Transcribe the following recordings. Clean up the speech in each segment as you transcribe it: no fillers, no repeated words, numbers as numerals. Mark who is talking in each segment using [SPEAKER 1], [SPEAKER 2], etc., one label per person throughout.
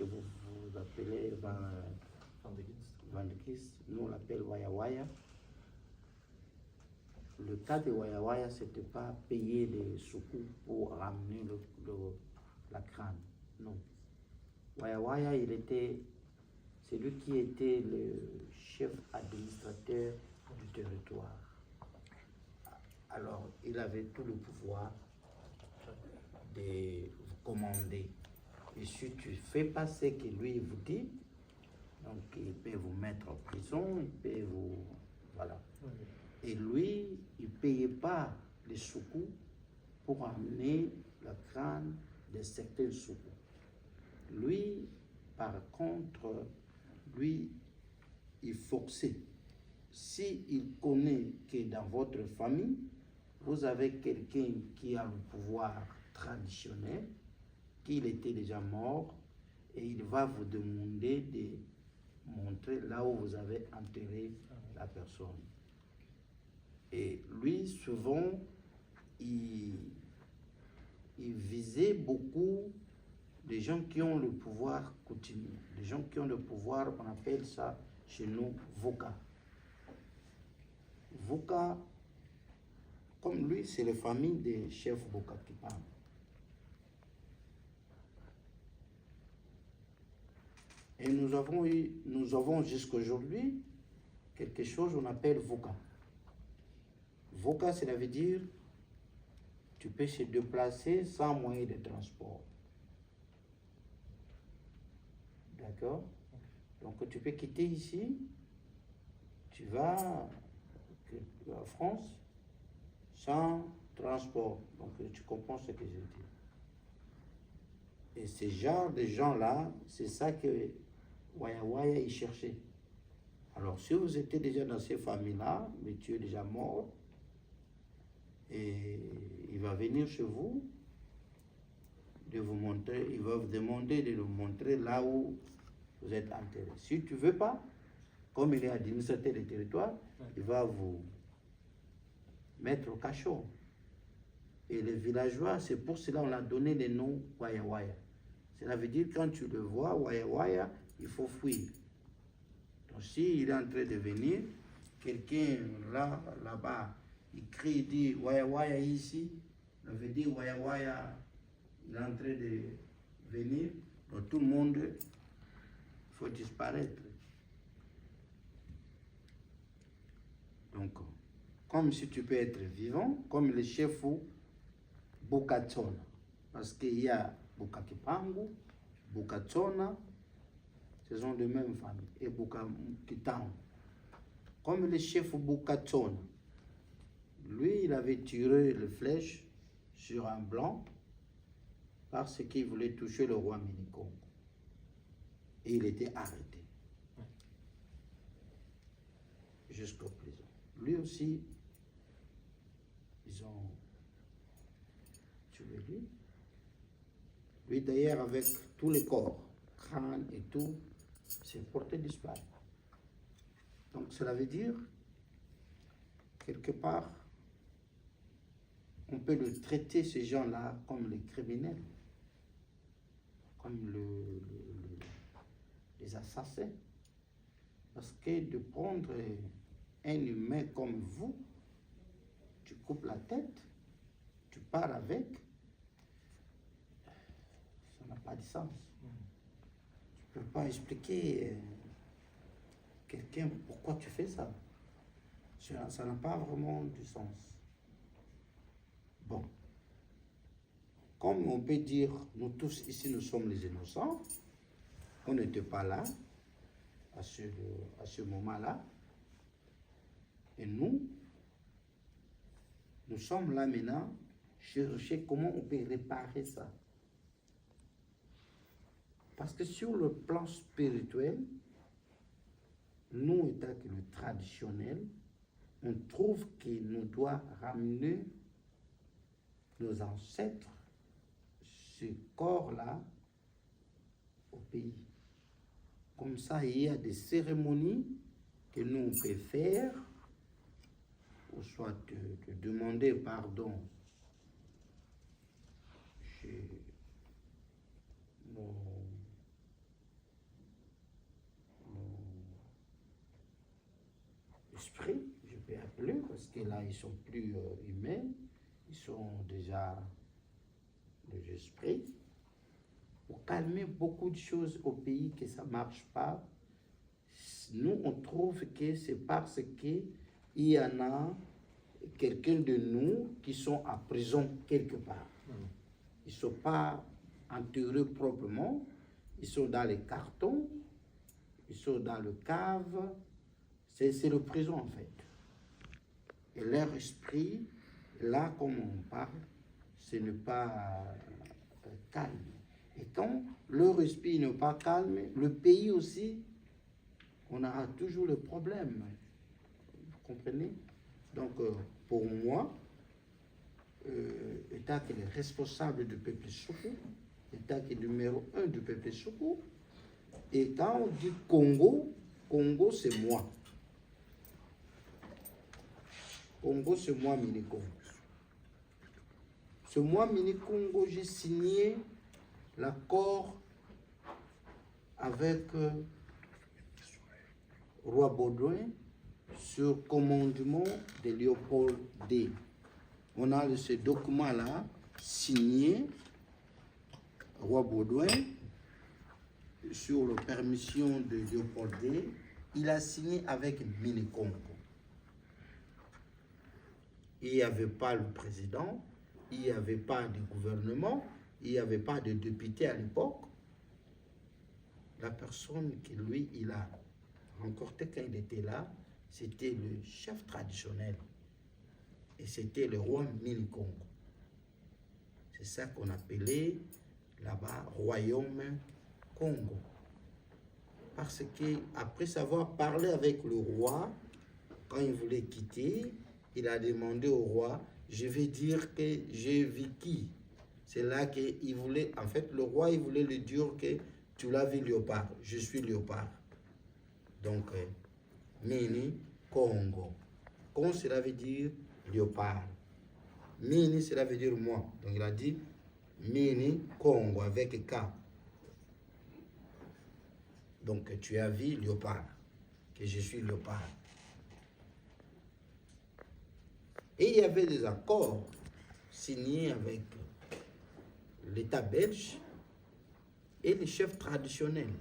[SPEAKER 1] que vous appelez Van de Kist, nous on l'appelle Waya Waya. Le cas de Waya Waya, c'était pas payer des soukoux pour ramener la crâne, non. Waya Waya, c'est lui qui était le chef administrateur du territoire. Alors, il avait tout le pouvoir de vous commander. Et si tu ne fais pas ce que lui vous dit, donc il peut vous mettre en prison, il peut vous... Voilà. Et lui, il ne payait pas les soukoux pour amener le crâne de certains soukoux. Lui, par contre, lui, il forçait. S'il connaît que dans votre famille, vous avez quelqu'un qui a le pouvoir traditionnel, qu'il était déjà mort, et il va vous demander de montrer là où vous avez enterré la personne. Et lui, souvent, il visait beaucoup des gens qui ont le pouvoir coutumier, des gens qui ont le pouvoir, on appelle ça chez nous Voka. Voka, comme lui, c'est la famille des chefs Voka qui parlent. Et nous avons jusqu'à aujourd'hui quelque chose qu'on appelle Voka. Voka, cela veut dire tu peux se déplacer sans moyen de transport. D'accord? Donc tu peux quitter ici, tu vas en France sans transport. Donc tu comprends ce que je dis. Et ce genre de gens-là, c'est ça que Waya Waya il cherchait. Alors si vous étiez déjà dans ces familles-là, mais tu es déjà mort, et il va venir chez vous, de vous montrer, il va vous demander de nous montrer là où vous êtes enterré. Si tu ne veux pas, comme il est administrateur du territoire, il va vous mettre au cachot. Et les villageois, c'est pour cela qu'on a donné le nom Waya Waya. Cela veut dire quand tu le vois, Waya Waya, il faut fuir. Donc s'il est en train de venir, quelqu'un là-bas, il crie, il dit Waya Waya ici, ça veut dire Waya Waya, il est en train de venir, donc tout le monde, il faut disparaître. Donc, comme si tu peux être vivant, comme le chef Bukatsona, parce qu'il y a Bukakipangu, Bukatsona, ce sont de même famille, et Bukakitangu. Comme le chef Bukatsona, lui, il avait tiré les flèches sur un blanc parce qu'il voulait toucher le roi Ménikongo. Et il était arrêté jusqu'au prison. Lui aussi, ils ont tué lui. Lui d'ailleurs avec tous les corps, crâne et tout, c'est porté disparu. Donc cela veut dire, quelque part, on peut le traiter ces gens-là comme les criminels, comme les assassins. Parce que de prendre un humain comme vous, tu coupes la tête, tu pars avec, ça n'a pas de sens. Tu ne peux pas expliquer quelqu'un pourquoi tu fais ça. Ça n'a pas vraiment du sens. Bon. Comme on peut dire, nous tous ici, nous sommes les innocents, on n'était pas là à ce moment-là. Et nous sommes là maintenant, chercher comment on peut réparer ça. Parce que sur le plan spirituel, nous, étant que le traditionnel, on trouve qu'il nous doit ramener nos ancêtres, ce corps-là, au pays. Comme ça, il y a des cérémonies que nous, on peut faire, ou soit de demander pardon chez esprits, je peux appeler, parce que là, ils sont plus humains, ils sont déjà des esprits, pour calmer beaucoup de choses au pays que ça ne marche pas. Nous, on trouve que c'est parce qu'il y en a quelqu'un de nous qui sont en prison quelque part. Ils ne sont pas enterrés proprement, ils sont dans les cartons, ils sont dans le cave, c'est le prison en fait. Et leur esprit, là comme on parle, ce n'est pas calme. Et quand leur esprit n'est pas calme, le pays aussi, on aura toujours le problème. Vous comprenez? Donc, pour moi, l'État qui est responsable du peuple Soukou, l'État qui est numéro 1 du peuple Soukou, et quand on dit Congo, Congo c'est moi. Congo c'est moi, Mini-Congo. C'est moi, Mini-Congo, j'ai signé l'accord avec Roi Baudouin sur commandement de Léopold D. On a ce document-là signé, Roi Baudouin, sur la permission de Léopold D. Il a signé avec Mini-Congo. Il n'y avait pas le président, il n'y avait pas de gouvernement, il n'y avait pas de député à l'époque. La personne que lui, il a rencontré quand il était là, c'était le chef traditionnel. Et c'était le roi Mini-Congo. C'est ça qu'on appelait là-bas Royaume Congo. Parce qu'après avoir parlé avec le roi, quand il voulait quitter, il a demandé au roi, je vais dire que j'ai vécu. C'est là qu'il voulait, en fait, le roi, il voulait lui dire que tu l'as vu léopard, je suis léopard. Donc, Mini Congo. Congo, cela veut dire léopard. Mini, cela veut dire moi. Donc, il a dit Mini Congo avec K. Donc, tu as vu léopard, que je suis léopard. Et il y avait des accords signés avec l'État belge et les chefs traditionnels.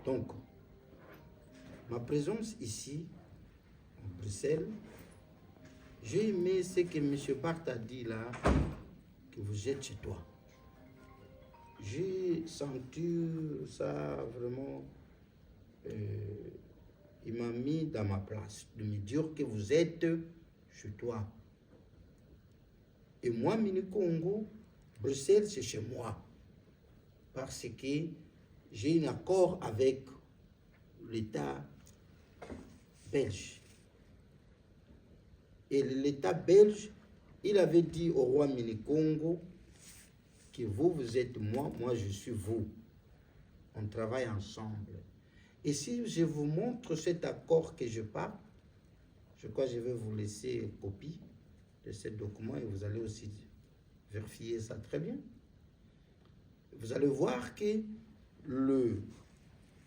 [SPEAKER 1] Donc, ma présence ici, en Bruxelles, j'ai aimé ce que M. Barth a dit là, que vous êtes chez toi. J'ai senti ça vraiment, il m'a mis dans ma place, de me dire que vous êtes chez toi. Et moi, Mini-Congo, Bruxelles, c'est chez moi. Parce que j'ai un accord avec l'État belge. Et l'État belge, il avait dit au roi Mini-Congo que vous, vous êtes moi, moi je suis vous. On travaille ensemble. Et si je vous montre cet accord que je parle, je crois que je vais vous laisser une copie de ce document et vous allez aussi vérifier ça très bien. Vous allez voir que le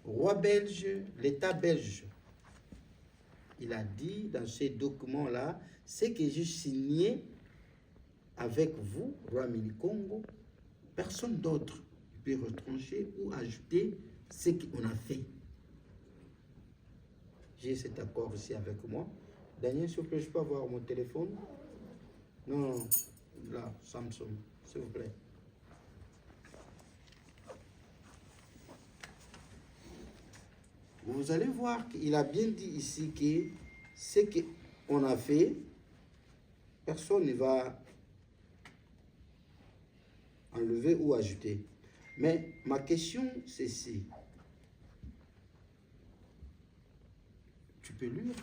[SPEAKER 1] roi belge, l'État belge, il a dit dans ces documents-là, ce que j'ai signé avec vous, roi Mini-Congo, personne d'autre peut retrancher ou ajouter ce qu'on a fait. J'ai cet accord ici avec moi. Daniel, s'il vous plaît, je peux avoir mon téléphone? Non, là, Samsung, s'il vous plaît. Vous allez voir qu'il a bien dit ici que ce qu'on a fait, personne ne va enlever ou ajouter. Mais ma question, c'est si tu peux lire.